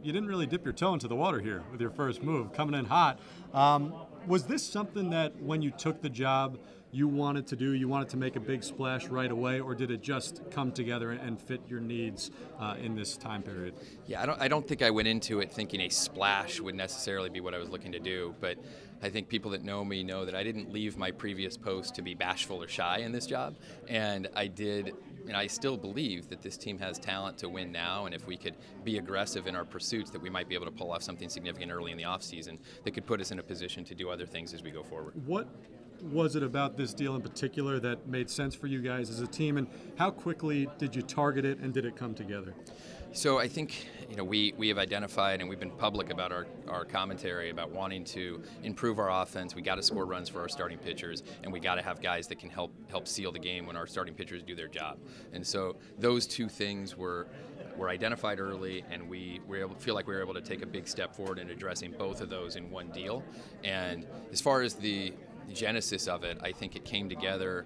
You didn't really dip your toe into the water here with your first move, coming in hot. Was this something that when you took the job you wanted to do, you wanted to make a big splash right away, or did it just come together and fit your needs in this time period? Yeah, I don't think I went into it thinking a splash would necessarily be what I was looking to do, but I think people that know me know that I didn't leave my previous post to be bashful or shy in this job, and I still believe that this team has talent to win now, and if we could be aggressive in our pursuits, that we might be able to pull off something significant early in the offseason that could put us in a position to do other things as we go forward. What was it about this deal in particular that made sense for you guys as a team, and how quickly did you target it, and did it come together? So I think we have identified, and we've been public about our commentary about wanting to improve our offense. We got to score runs for our starting pitchers, and we got to have guys that can help seal the game when our starting pitchers do their job. And so those two things were identified early, and we feel like we were able to take a big step forward in addressing both of those in one deal. And as far as the genesis of it, I think it came together.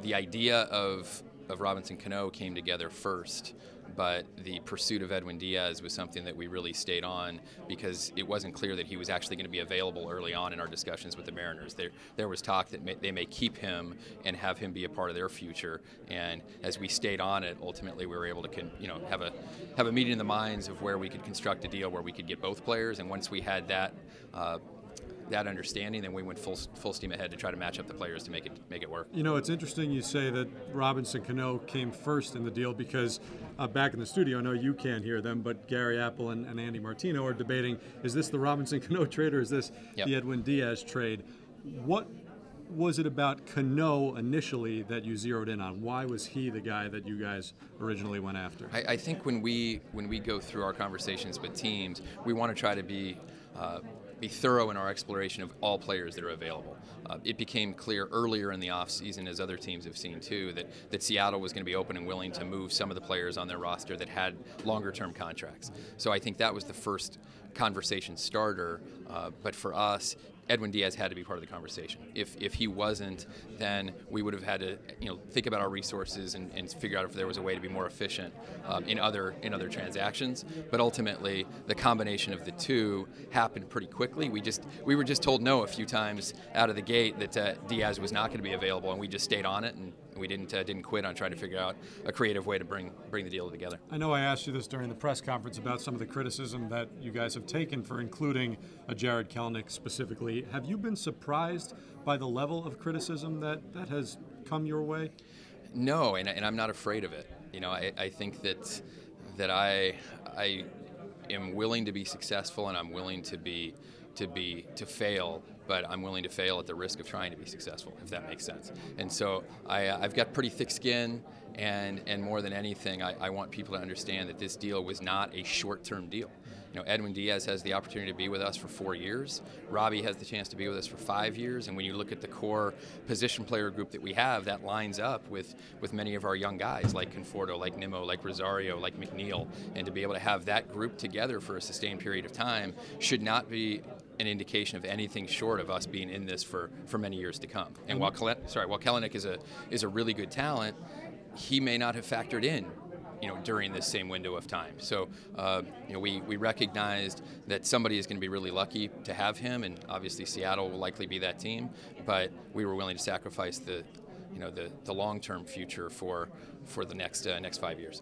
The idea of Robinson Cano came together first, but the pursuit of Edwin Diaz was something that we really stayed on because it wasn't clear that he was actually going to be available early on in our discussions with the Mariners. There was talk that they may keep him and have him be a part of their future, and as we stayed on it, ultimately we were able to have a meeting in the minds of where we could construct a deal where we could get both players, and once we had that understanding, then we went full steam ahead to try to match up the players to make it work. You know, it's interesting you say that Robinson Cano came first in the deal because back in the studio, I know you can't hear them, but Gary Apple and Andy Martino are debating, is this the Robinson Cano trade or is this the Edwin Diaz trade? What was it about Cano initially that you zeroed in on? Why was he the guy that you guys originally went after? I think when we go through our conversations with teams, we want to try to be thorough in our exploration of all players that are available. It became clear earlier in the offseason, as other teams have seen too, that Seattle was going to be open and willing to move some of the players on their roster that had longer-term contracts. So I think that was the first conversation starter, but for us, Edwin Diaz had to be part of the conversation. If he wasn't, then we would have had to think about our resources and figure out if there was a way to be more efficient in other transactions. But ultimately, the combination of the two happened pretty quickly. We were just told no a few times out of the gate that Diaz was not going to be available, and we just stayed on it, and we didn't quit on trying to figure out a creative way to bring the deal together. I know I asked you this during the press conference about some of the criticism that you guys have taken for including a Jarred Kelenic specifically. Have you been surprised by the level of criticism that has come your way? No, and I'm not afraid of it. I think that I am willing to be successful, and I'm willing to fail, but I'm willing to fail at the risk of trying to be successful, if that makes sense. And so I've got pretty thick skin, and more than anything, I want people to understand that this deal was not a short-term deal. Edwin Diaz has the opportunity to be with us for 4 years. Robbie has the chance to be with us for 5 years. And when you look at the core position player group that we have, that lines up with many of our young guys like Conforto, like Nimmo, like Rosario, like McNeil. And to be able to have that group together for a sustained period of time should not be an indication of anything short of us being in this for many years to come. And while Kelenic is a really good talent, he may not have factored in during this same window of time. So, we recognized that somebody is going to be really lucky to have him, and obviously Seattle will likely be that team, but we were willing to sacrifice the long-term future for the next 5 years.